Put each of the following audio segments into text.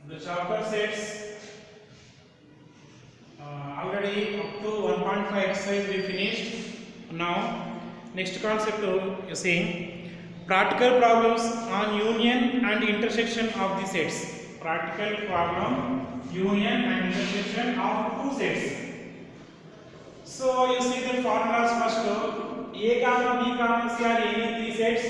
The chapter sets already up to 1.5 exercise we finished. Now next concept is saying practical problems on union and intersection of the sets. Practical problem union and intersection of two sets. So you see the formulas first. A comma B comma C are any three sets.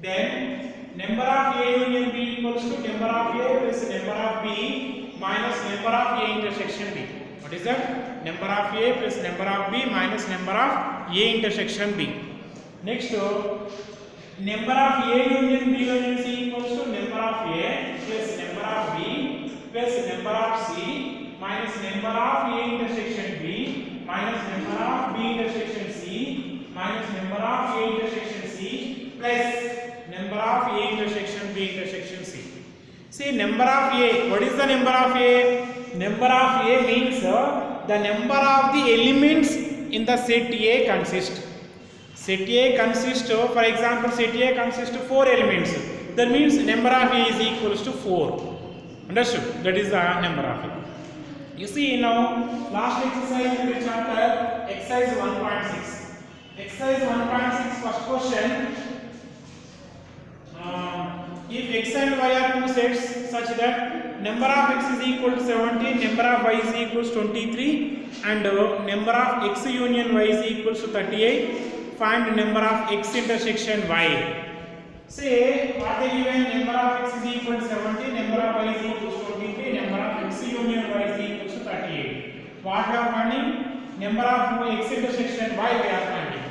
Then number of A union B equals to number of A plus number of B minus number of A intersection B. What is that? Number of A plus number of B minus number of A intersection B. Next, number of A union B union C equals to number of A plus number of B plus number of C minus number of A intersection B minus number of B intersection C minus number of A intersection C plus number of A intersection B intersection C. See, number of A. What is the number of A? Number of A means the number of the elements in the set A consist. Set A consists, for example, set A consists of 4 elements. That means number of A is equals to 4. Understood? That is the number of A. You see now, last exercise in the chapter, exercise 1.6. Exercise 1.6 first question. If x and y are two sets such that number of x is equal to 17, number of y is equals to 23 and number of x union y is equals to 38, find number of x intersection y. Say what they given, number of x is equal to 17, number of y is equals to 23, number of x union y is equals to 38. What we are finding? Number of x intersection y we are finding.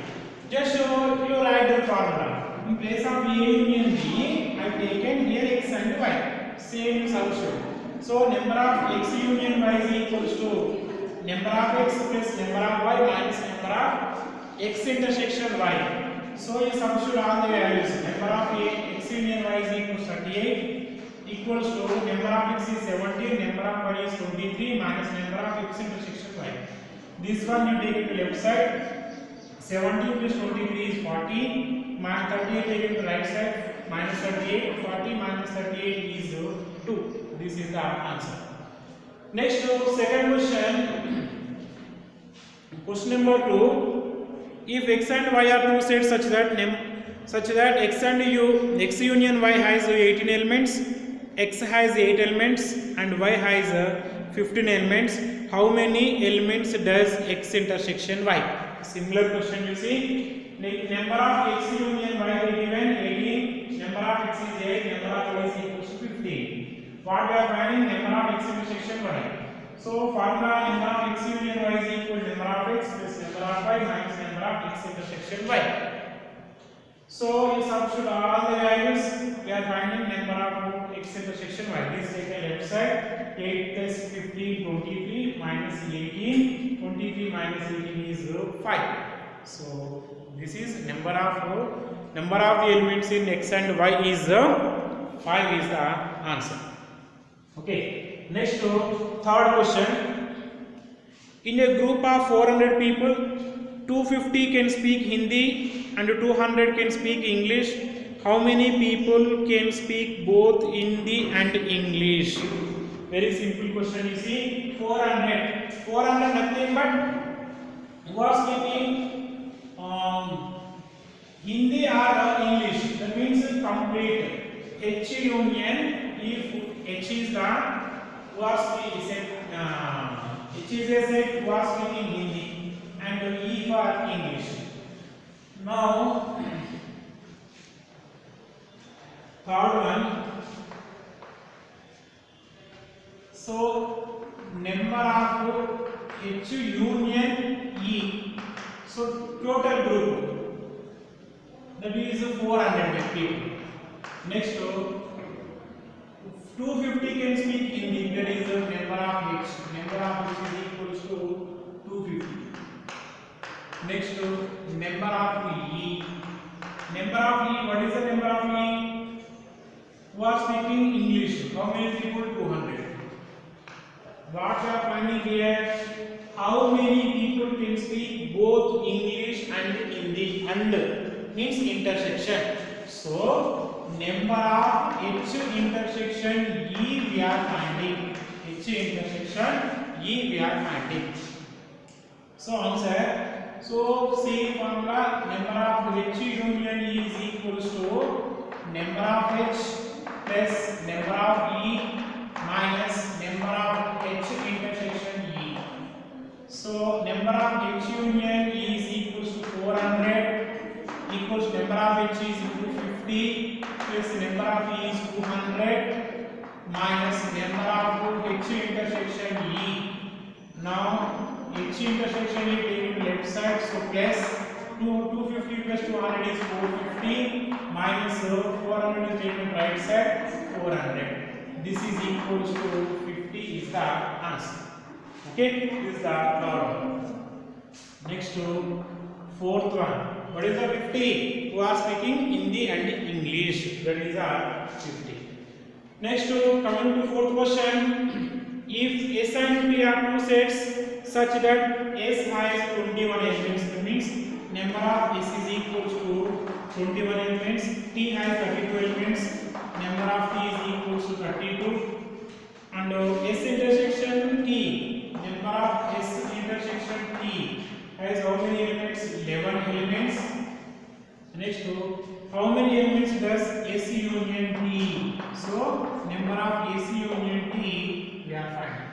Just you write the formula. In place of A union B, I have taken here x and y. Same solution. So number of x union y is equals to number of x plus number of y minus number of x intersection y. So you substitute all the values. Number of x union y is equals to 38 equals to number of x is 17, number of y is 23 minus number of x intersection y. This one you take it to left side. 17 plus 23 is 40, minus 38 take it to right side, minus 38, 40 minus 38 is 2. This is the answer. Next, second question. Question number 2. If x and y are two sets such that x union y has 18 elements, x has 8 elements and y has 15 elements, how many elements does x intersection y? Similar question you see. Number of x union y is given 18, number of x is 8, number of y is equals to 15. What we are finding? Number of x intersection y. So formula number of x union y is equal to number of x plus number of y minus number of x intersection y. So you substitute all the values, we are finding number of x intersection y. This take a left side, 8 plus 15, 23 minus 18, 23 minus 18 is 5. So this is number of the elements in x and y is 5 is the answer. Okay. Next, third question. In a group of 400 people, 250 can speak Hindi and 200 can speak English. How many people can speak both Hindi and English? Very simple question you see. 400 nothing but who are speaking Hindi or English. That means complete. H union, if H is the who are speaking H is a set who are speaking Hindi and E for English. Now third one. So number of H union E. So total group that is 400 people. Next, 250 can speak Hindi. That is the number of H. Number of H is equals to 250. Next, number of E. Number of E. What is the number of E? Who are speaking English? How many people? 200. What we are finding here? How many people can speak both English and Hindi? And means intersection. So number of H intersection E we are finding. H intersection E we are finding. So answer. So see formula, number of H union E is equals to number of H plus number of E minus number of H intersection E. So number of H union E is equals to 400 equals number of H is equal to 50 plus number of E is 200 minus number of H intersection E. Now H intersection E taken to left side, so plus 250 plus 200 is 450 minus 400 is taken to right side 400. This is equals to 50 is the answer. Okay, this is the third one. Next to fourth one. What is the 50? Who are speaking Hindi and English? That is the 50. Next to coming to fourth question. If S and T are two sets such that S has 21 elements, that means number of S is equals to 21 elements, T has 32 elements, number of T is equals to 32, and S intersection T, number of S intersection T has how many elements? 11 elements. Next to how many elements does S union T? So number of S union T we are finding.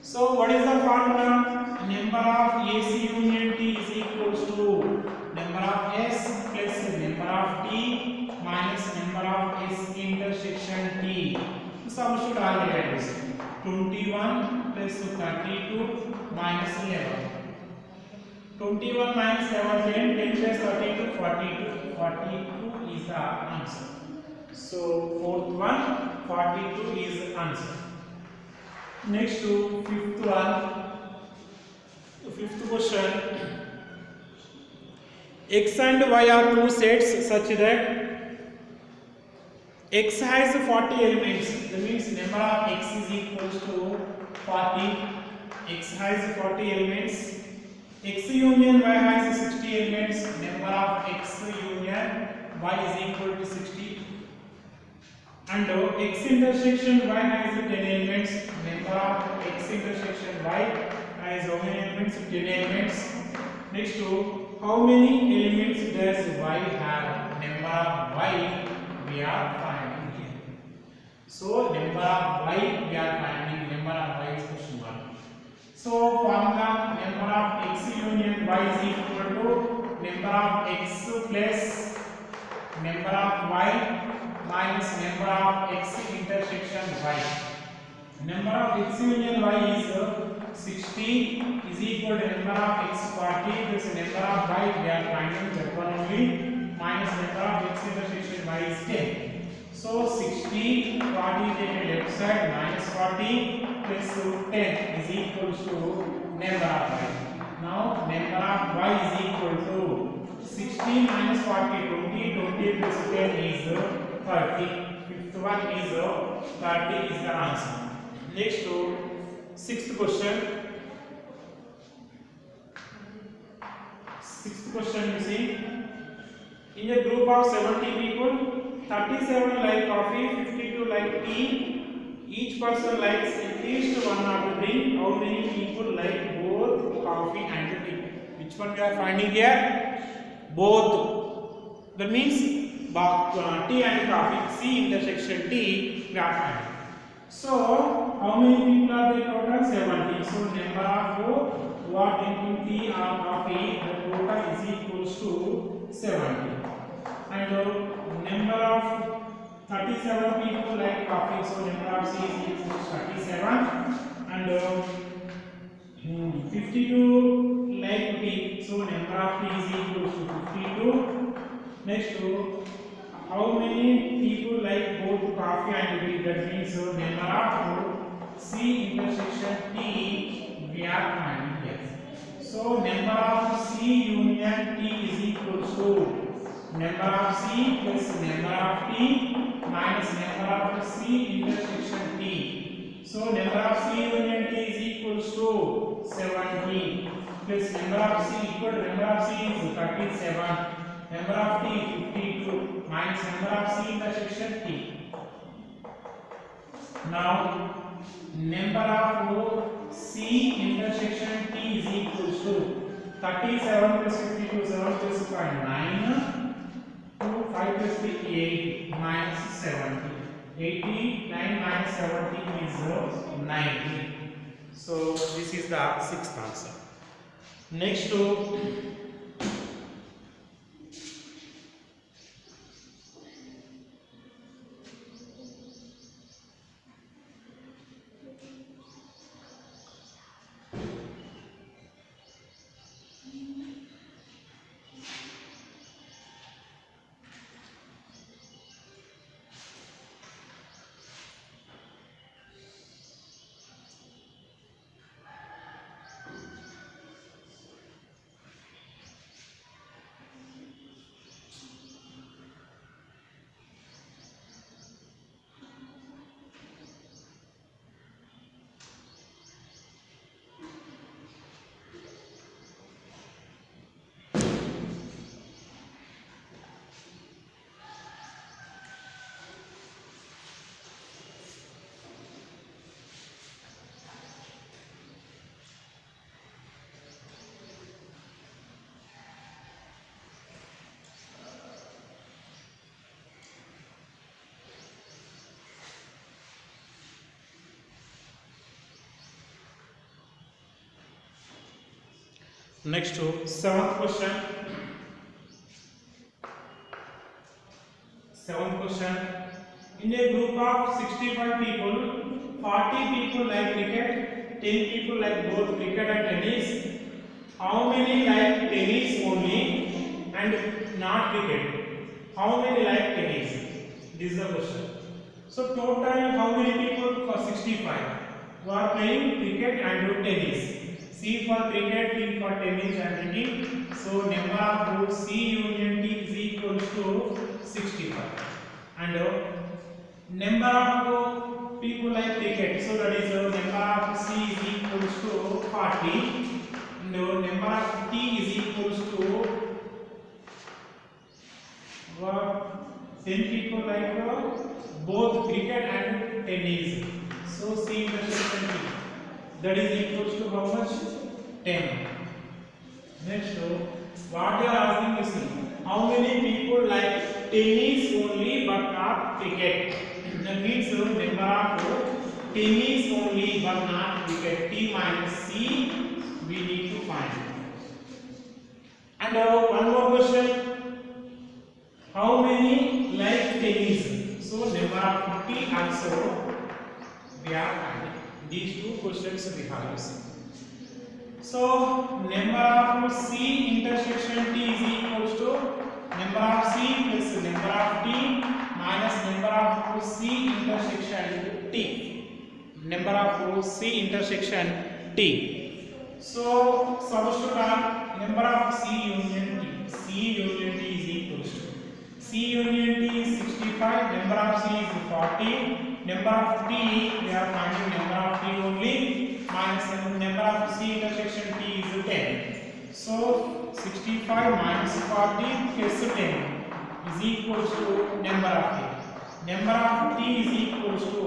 So what is the formula? Number of AC union T is equals to number of S plus number of T minus number of S intersection T. So sum should all get this. 21 plus 32 minus 11. 21 minus 11, 10 plus 32, 42. 42 is the answer. So fourth one, 42 is the answer. Next to fifth one. Fifth question. X and Y are two sets such that X has 40 elements. That means number of X is equals to 40. X has 40 elements. X union Y has 60 elements. Number of X union Y is equal to 60. And X intersection Y has 10 elements. Number of X intersection Y has how many elements? 10 elements. Next to how many elements does Y have? Number of Y we are finding here. So number of Y we are finding. Number of Y is question 1. So formula number of X union Y is equal to number of X plus number of Y minus number of X intersection Y. Number of X union Y is 60 is equal to number of X 40 plus number of Y we are finding that one only minus number of X intersection Y is 10. So 60, 40 taken left side minus 40 plus 10 is equal to number of Y. Now number of Y is equal to 60 minus 40, 20, 20 plus 10 is 30. Fifth one is 30 is the answer. Next to sixth question. Sixth question you see. In a group of 70 people, 37 like coffee, 52 like tea. Each person likes at least one of the drink. How many people like both coffee and tea? Which one we are finding here? Both. That means tea and coffee. C intersection T we are finding. So how many people are there total? 70. So number of what drinking tea or coffee, the total is equals to 70. And number of 37 people like coffee, so number of C is equals to 37. And 52 like tea, so number of T is equals to 52. Next to how many people like both coffee and tea? That means number of C intersection T we are finding here. So number of C union T is equal to number of C plus number of T minus number of C intersection T. So number of C union T is equal to 70 plus number of C equal to number of C is 37. Number of T 52. minus number of C intersection T. Now number of C intersection T is equals to 37 plus 52, 7 plus 5, 9, 2, 5 plus 3, 8, minus 70. 89 minus 70 is 90. So this is the sixth answer. Next to next to seventh question. In a group of 65 people, 40 people like cricket, 10 people like both cricket and tennis. How many like tennis only and not cricket? How many like tennis? This is the question. So total how many people for 65 who are playing cricket and tennis? C for cricket, T for tennis and T. So number of rows C union T is equals to 65. And number of people like cricket. So that is number of C is equals to 40. And number of T is equals to 10 people like both cricket and tennis. So C intersection T. That is equals to how much? 10. Next, what you are asking is how many people like tennis only but not cricket? That means number of tennis only but not cricket. T minus C we need to find. And one more question. How many like tennis? So number of T also we are finding. These two questions we have used. So number of C intersection T is equals to number of C plus number of T minus number of C intersection T. Number of C intersection T. So substitute number of C union T. C union T is equals to C union T is 65. Number of C is 40. Number of T, we are finding number of T only, minus number of C intersection T is 10. So 65 minus 40 plus 10 is equals to number of T. Number of T is equals to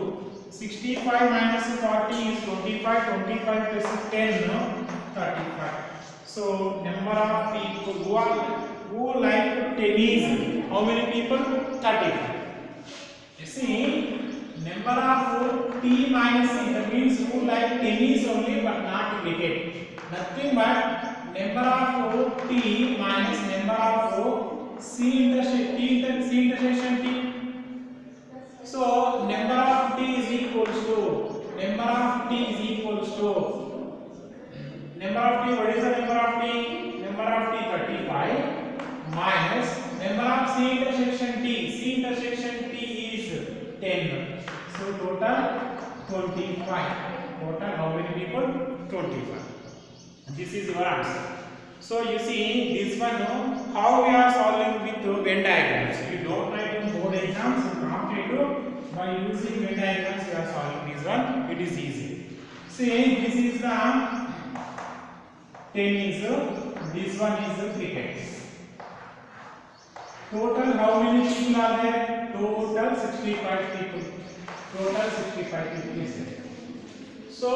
65 minus 40 is 25, 25 plus 10, 35. So number of people who like tennis, how many people? 35. You see, number of T minus C, that means who like tennis only but not cricket. Nothing but number of T minus number of C intersection T. So number of T is equals to number of T is equals to number of T. What is the number of T? Number of T 35 minus number of C intersection T. C intersection T is 10. So total 25. Total how many people? 25. This is your answer. So you see this one, how we are solving with Venn diagrams. You don't write in board exams, you can't do. By using Venn diagrams you are solving this one. It is easy. See, this is the tennis, this one is the cricket. Total how many people are there? Total 65 people. Total 65 people is there. So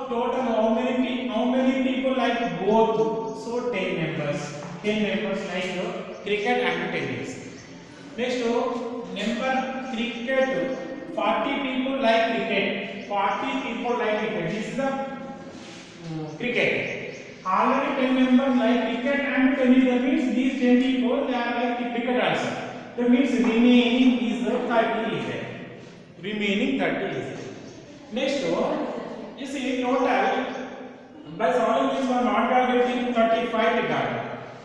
total how many people like both? So 10 members. 10 members like cricket and tennis. Next number cricket. 40 people like cricket. 40 people like cricket. This is the cricket. Already 10 members like cricket and tennis. That means these 10 people they are like cricket also. That means remaining is the 30 is there. Remaining 30 is there. Next you see total by solving this one not we are getting 35 regard.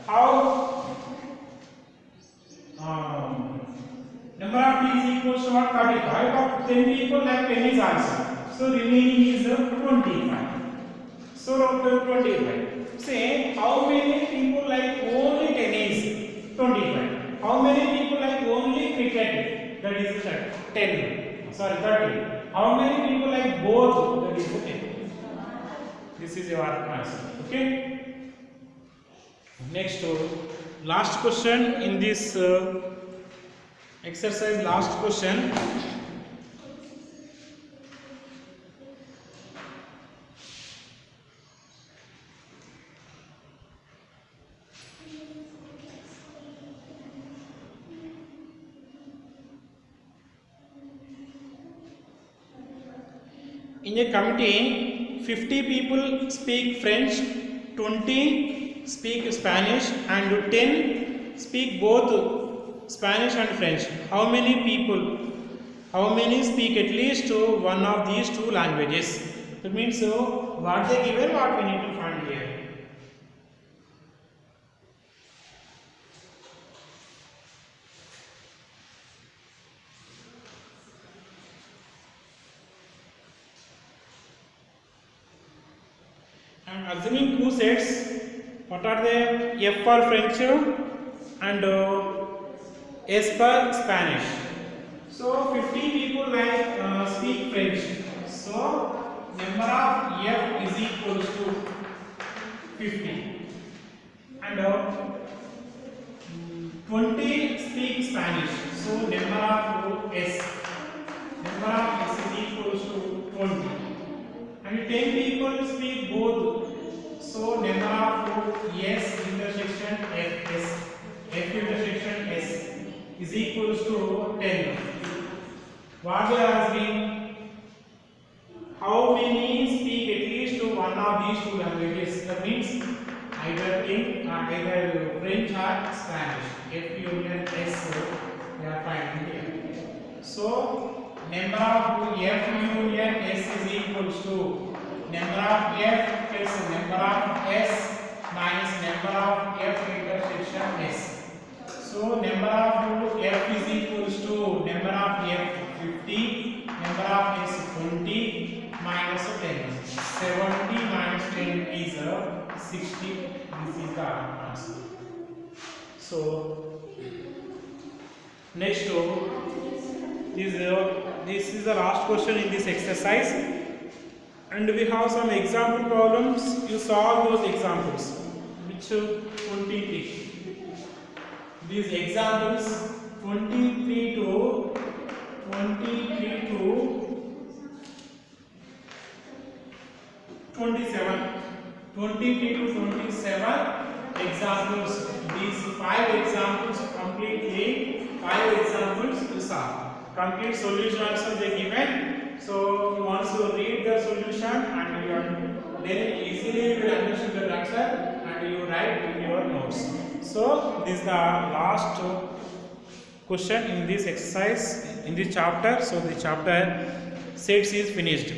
How number of P is equals to what? 35, but 10 people like tennis also. So remaining is 25. So 25. Say how many people like only tennis? 25. How many people like only cricket? That is 10. Sorry, 30. How many people like both? That is 10. This is your answer. Okay. Next, last question in this exercise. Last question. In a committee, 50 people speak French, 20 speak Spanish, and 10 speak both Spanish and French. How many speak at least one of these two languages? That means what they given, what we need to find here. I am assuming two sets. What are they? F for French and S for Spanish. So 50 people like speak French. So number of F is equals to 50 and 20 speak Spanish. So number of S is equals to 20. And 10 people speak both. So number of S intersection F intersection S is equals to 10. What they are asking? How many speak at least one of these two languages? That means either French or Spanish. F union S they are finding here. So number of F union S is equals to number of F plus number of S minus number of F intersection S. So number of F is equals to number of F 50, number of S 20 minus 10. 70 minus 10 is 60. This is the answer. So next this is the last question in this exercise, and we have some example problems. You solve those examples. Which 23. These examples 23 to 27. 23 to 27 examples. These 5 examples completely 5 examples to solve. Complete solution also they given. So you want to read the solution and then easily you will understand the answer and you write in your notes. So this is the last question in this exercise in this chapter. So the chapter 6 is finished.